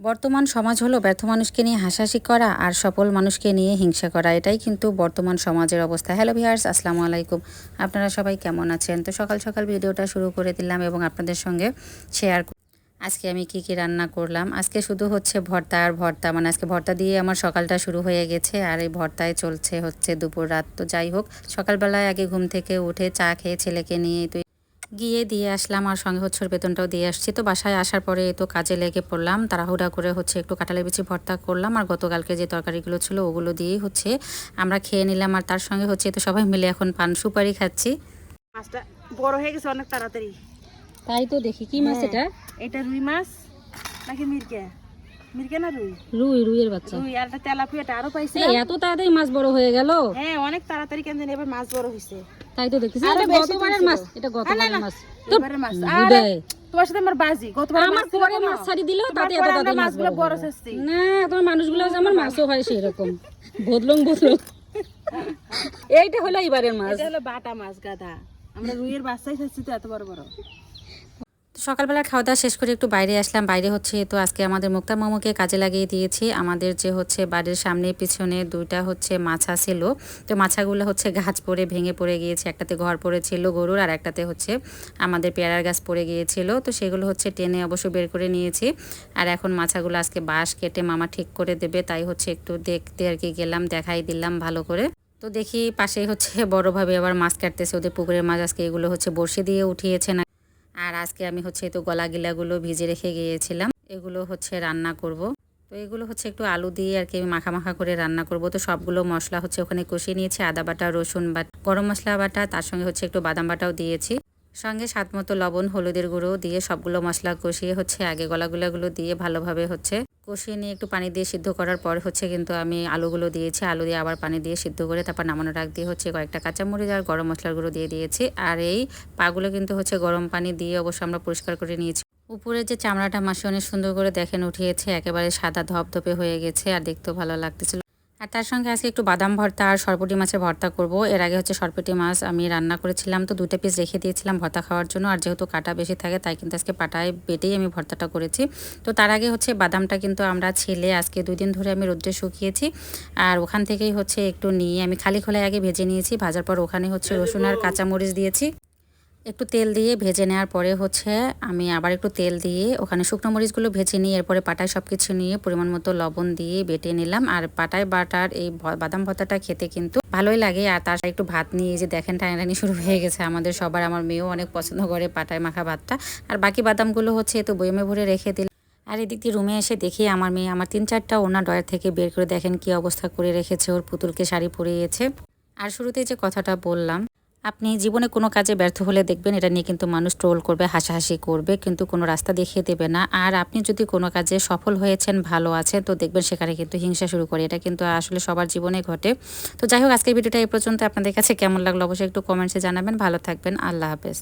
বর্তমান সমাজ হলো ব্যর্থ মানুষকে নিয়ে হাসাহাসি করা আর সফল মানুষকে নিয়ে হিংসা করা। এটাই কিন্তু বর্তমান সমাজের অবস্থা। হ্যালো ভিউয়ার্স, আসসালামু আলাইকুম। আপনারা সবাই কেমন আছেন? তো সকাল সকাল ভিডিওটা শুরু করে দিলাম এবং আপনাদের সঙ্গে শেয়ার আজকে আমি কি রান্না করলাম। আজকে শুধু হচ্ছে ভর্তা আর ভর্তা, মানে আজকে ভর্তা দিয়ে আমার সকালটা শুরু হয়ে গেছে আর এই ভর্তায় চলছে হচ্ছে দুপুর রাত। তো যাই হোক, সকালবেলায় আগে ঘুম থেকে উঠে চা খেয়ে ছেলেকে নিয়ে তো গিয়ে দিয়ে আসলাম আর সঙ্গে হচ্ছে ওর বেতনটাও দিয়ে আসছি। তো বাসায় আসার পরে তো কাজে লেগে পড়লাম, তাড়াহুড়া করে হচ্ছে একটু কাঁঠালের বিচি ভর্তা করলাম আর গতকালকে যে তরকারিগুলো ছিল ওগুলো দিয়েই হচ্ছে আমরা খেয়ে নিলাম। আর তার সঙ্গে হচ্ছে তো সবাই মিলে এখন পান সুপারি খাচ্ছি। মাছটা বড় হয়ে গেছে অনেক তাড়াতাড়ি। তাই তো দেখি কি মাছ এটা? এটা রুই মাছ নাকি মিরকে? মিরকে না রুই? রুইয়ের বাচ্চা। রুই আর একটা তেলাপিয়াটা আরো পাইছে। এত তাড়াতাড়ি মাছ বড় হয়ে গেল? হ্যাঁ, অনেক তাড়াতাড়ি কেন জানি এবার মাছ বড় হইছে। তাই তো দেখতেছি। এটা গতবারের মাছ, এটা গতবারের মাছ। এবারে মাছ। আরে তোমার সাথে আমার বাজি। গতবার আমার পরে মাছ ছাড়ি দিল, তাতে এত তাড়াতাড়ি মাছগুলো বড় হচ্ছে। না, তোমার মানুষগুলো আমার মাছও হয় সেরকম। বদলং। এইটা হলো এবারের মাছ। এটা হলো বাটা মাছ গাদা। আমরা রুইয়ের বাচ্চাই খাচ্ছি তো এত বড় বড়। সকালবেলা খাওয়া দাওয়া শেষ করে একটু বাইরে আসলাম। বাইরে হচ্ছে তো আজকে আমাদের মুক্তা মামুকে কাজে লাগিয়ে দিয়েছি। আমাদের যে হচ্ছে বাড়ির সামনে পিছনে দুইটা হচ্ছে মাছা ছিল, তো মাছাগুলো হচ্ছে গাছ পড়ে ভেঙে পড়ে গিয়েছে। একটাতে ঘর পড়েছিল গরুর আর একটাতে হচ্ছে আমাদের পেয়ারার গাছ পড়ে গিয়েছিল। তো সেগুলো হচ্ছে টেনে অবশ্য বের করে নিয়েছি। আর এখন মাছাগুলো আজকে বাঁশ কেটে মামা ঠিক করে দেবে, তাই হচ্ছে একটু দেখতে আর কি গেলাম, দেখাই দিলাম ভালো করে। তো দেখি পাশেই হচ্ছে বড়োভাবে আবার মাছ কাটতেছে, ওদের পুকুরের মাছ আজকে এগুলো হচ্ছে বড়শি দিয়ে উঠিয়েছে না। আর আজকে আমি হচ্ছে তো গলা গিলাগুলো ভিজে রেখে গিয়েছিলাম, এগুলো হচ্ছে রান্না করব। তো এগুলো হচ্ছে একটু আলু দিয়ে আর কি আমি মাখা মাখা করে রান্না করব। তো সবগুলো মশলা হচ্ছে ওখানে কষিয়ে নিয়েছি, আদা বাটা, রসুন বাটা, গরম মশলা বাটা, তার সঙ্গে হচ্ছে একটু বাদাম বাটাও দিয়েছি, সঙ্গে স্বাদ মতো লবণ, হলুদের গুঁড়ো দিয়ে সবগুলো মশলা কষিয়ে হচ্ছে আগে গলাগুলাগুলো দিয়ে ভালোভাবে হচ্ছে কষিয়ে নিয়ে একটু পানি দিয়ে সিদ্ধ করার পর হচ্ছে কিন্তু আমি আলুগুলো দিয়েছি। আলু দিয়ে আবার পানি দিয়ে সিদ্ধ করে তারপর নামানোর আগ দিয়ে হচ্ছে কয়েকটা কাঁচামরিচ আর গরম মশলার গুঁড়ো দিয়ে দিয়েছি। আর এই পাগুলো কিন্তু হচ্ছে গরম পানি দিয়ে অবশ্য আমরা পরিষ্কার করে নিয়েছি। উপরে যে চামড়াটা মাসি অনেক সুন্দর করে দেখেন উঠিয়েছে, একেবারে সাদা ধপধপে হয়ে গেছে আর দেখতেও ভালো লাগতেছিল। আর তার সঙ্গে আজকে একটু বাদাম ভর্তা আর সরপুঁটি মাছের ভর্তা করব। এর আগে হচ্ছে সরপুঁটি মাছ আমি রান্না করেছিলাম, তো 2টা পিস রেখে দিয়েছিলাম ভর্তা খাওয়ার জন্য। আর যেহেতু কাটা বেশি থাকে তাই কিন্তু আজকে পাটায় বেটেই আমি ভর্তাটা করেছি। তো তার আগে হচ্ছে বাদামটা কিন্তু আমরা ছেলে আজকে 2 দিন ধরে আমি রোদ্রে শুকিয়েছি আর ওখান থেকেই হচ্ছে একটু নিয়ে আমি খালি খোলায় আগে ভেজে নিয়েছি। ভাজার পর ওখানে হচ্ছে রসুন আর কাঁচামরিচ দিয়েছি, একটু তেল দিয়ে ভেজে নেওয়ার পরে হচ্ছে আমি আবার একটু তেল দিয়ে ওখানে শুকনো মরিচগুলো ভেজে নিয়ে এরপরে পাটায় সব কিছু নিয়ে পরিমাণ মতো লবণ দিয়ে বেটে নিলাম। আর পাটায় বাটার এই বাদাম ভর্তাটা খেতে কিন্তু ভালোই লাগে। আর তার সাথে একটু ভাত নিয়ে যে দেখেন টানাটানি শুরু হয়ে গেছে আমাদের সবার। আমার মেয়েও অনেক পছন্দ করে পাটায় মাখা ভাতটা। আর বাকি বাদামগুলো হচ্ছে তো বয়মে ভরে রেখে দিলাম। আর এদিক দিয়ে রুমে এসে দেখি আমার মেয়ে আমার 3-4টা ওড়না ডয়ার থেকে বের করে দেখেন কি অবস্থা করে রেখেছে, ওর পুতুলকে শাড়ি পরিয়েছে। আর শুরুতে যে কথাটা বললাম, আপনি জীবনে কোনো কাজে ব্যর্থ হলে দেখবেন এটা নিয়ে কিন্তু মানুষ ট্রোল করবে, হাসাহাসি করবে, কিন্তু কোনো রাস্তা দেখিয়ে দেবে না। আর আপনি যদি কোনো কাজে সফল হয়েছেন, ভালো আছেন, তো দেখবেন সেখানে কিন্তু হিংসা শুরু করে। এটা কিন্তু আসলে সবার জীবনে ঘটে। তো যাই হোক, আজকের ভিডিওটা এই পর্যন্ত। আপনাদের কাছে কেমন লাগলো অবশ্যই একটু কমেন্টসে জানাবেন। ভালো থাকবেন, আল্লাহ হাফেজ।